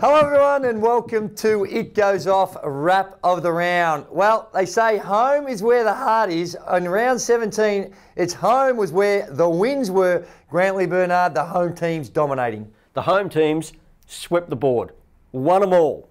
Hello everyone and welcome to It Goes Off Wrap of the Round. Well, they say home is where the heart is. In round 17, its home was where the wins were. Grantley Bernard, the home teams dominating. The home teams swept the board, won them all.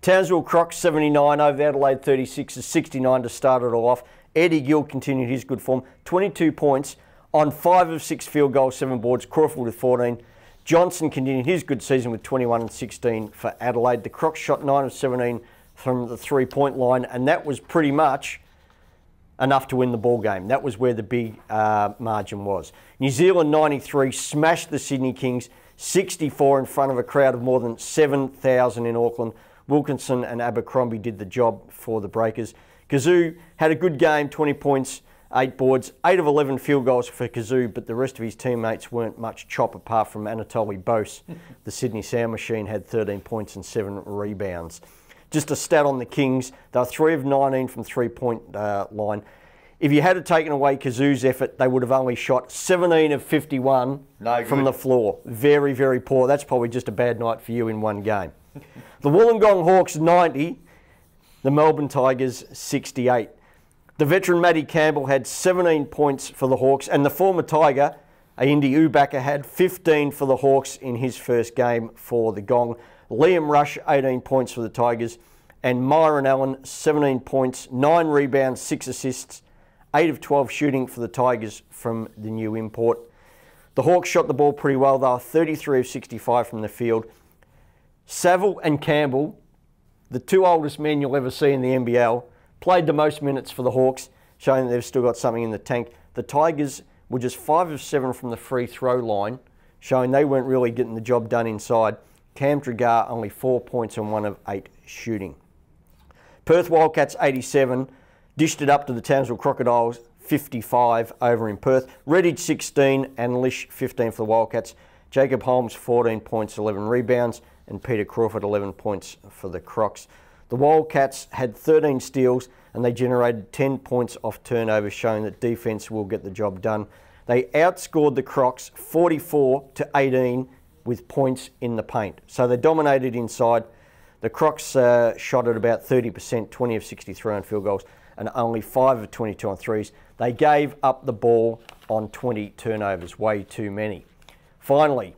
Townsville Crocs 79 over Adelaide 36 69 to start it all off. Eddie Gill continued his good form, 22 points on 5 of 6 field goals, 7 boards, Crawford with 14. Johnson continued his good season with 21 and 16 for Adelaide. The Crocs shot 9 of 17 from the three-point line, and that was pretty much enough to win the ball game. That was where the big margin was. New Zealand 93 smashed the Sydney Kings 64 in front of a crowd of more than 7,000 in Auckland. Wilkinson and Abercrombie did the job for the Breakers. Kazoo had a good game, 20 points, 8 boards, 8 of 11 field goals for Kazoo, but the rest of his teammates weren't much chop apart from Anatoly Bose. The Sydney Sound Machine had 13 points and 7 rebounds. Just a stat on the Kings, they were 3 of 19 from three-point line. If you had taken away Kazoo's effort, they would have only shot 17 of 51 from the floor. Very, very poor. That's probably just a bad night for you in one game. The Wollongong Hawks 90, the Melbourne Tigers 68. The veteran Matty Campbell had 17 points for the Hawks, and the former Tiger, Indy Ubaka, had 15 for the Hawks in his first game for the Gong. Liam Rush, 18 points for the Tigers, and Myron Allen, 17 points, 9 rebounds, 6 assists, 8 of 12 shooting for the Tigers from the new import. The Hawks shot the ball pretty well. They were 33 of 65 from the field. Saville and Campbell, the two oldest men you'll ever see in the NBL, played the most minutes for the Hawks, showing that they've still got something in the tank. The Tigers were just 5 of 7 from the free throw line, showing they weren't really getting the job done inside. Cam Dragar only 4 points and 1 of 8 shooting. Perth Wildcats 87 dished it up to the Townsville Crocodiles 55 over in Perth. Redditch 16 and Lish 15 for the Wildcats. Jacob Holmes 14 points, 11 rebounds, and Peter Crawford 11 points for the Crocs. The Wildcats had 13 steals and they generated 10 points off turnovers, showing that defence will get the job done. They outscored the Crocs 44 to 18 with points in the paint. So they dominated inside. The Crocs shot at about 30%, 20 of 63 on field goals and only 5 of 22 on threes. They gave up the ball on 20 turnovers, way too many. Finally,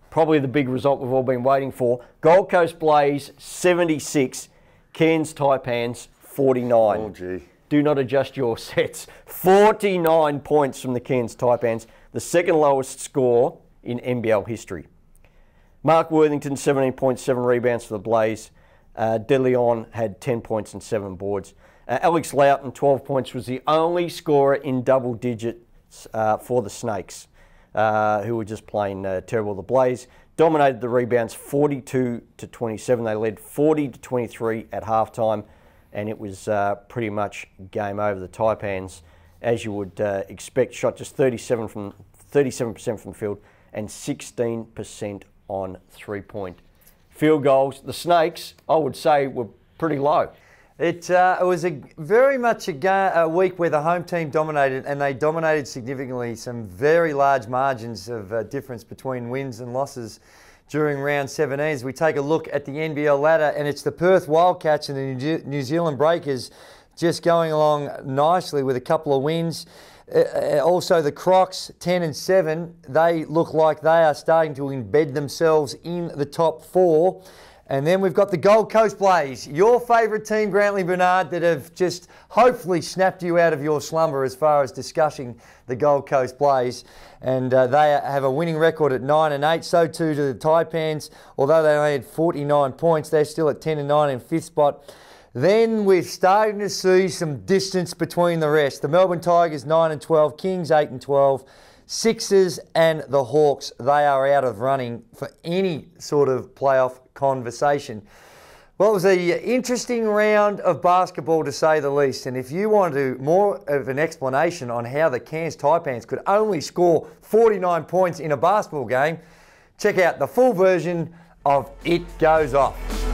probably the big result we've all been waiting for. Gold Coast Blaze 76, Cairns Taipans 49. Oh gee. Do not adjust your sets. 49 points from the Cairns Taipans, the second lowest score in NBL history. Mark Worthington 17 points, 7 rebounds for the Blaze. De Leon had 10 points and 7 boards. Alex Loughton 12 points, was the only scorer in double digits for the Snakes, who were just playing terrible. The Blaze dominated the rebounds 42 to 27. They led 40 to 23 at halftime, and it was pretty much game over. The Taipans, as you would expect, shot just 37% from the field and 16% on three-point field goals. The Snakes, I would say, were pretty low. It was very much a week where the home team dominated, and they dominated significantly. Some very large margins of difference between wins and losses during round 17. As we take a look at the NBL ladder, and it's the Perth Wildcats and the New Zealand Breakers just going along nicely with a couple of wins. Also the Crocs 10 and 7, they look like they are starting to embed themselves in the top 4. And then we've got the Gold Coast Blaze, your favourite team, Grantley Bernard, that have just hopefully snapped you out of your slumber as far as discussing the Gold Coast Blaze. And they have a winning record at 9 and 8. So too do the Taipans. Although they only had 49 points, they're still at 10 and 9 in 5th spot. Then we're starting to see some distance between the rest. The Melbourne Tigers 9 and 12, Kings 8 and 12. Sixers and the Hawks, they are out of running for any sort of playoff conversation. Well, it was an interesting round of basketball, to say the least. And if you want more of an explanation on how the Cairns Taipans could only score 49 points in a basketball game, check out the full version of It Goes Off.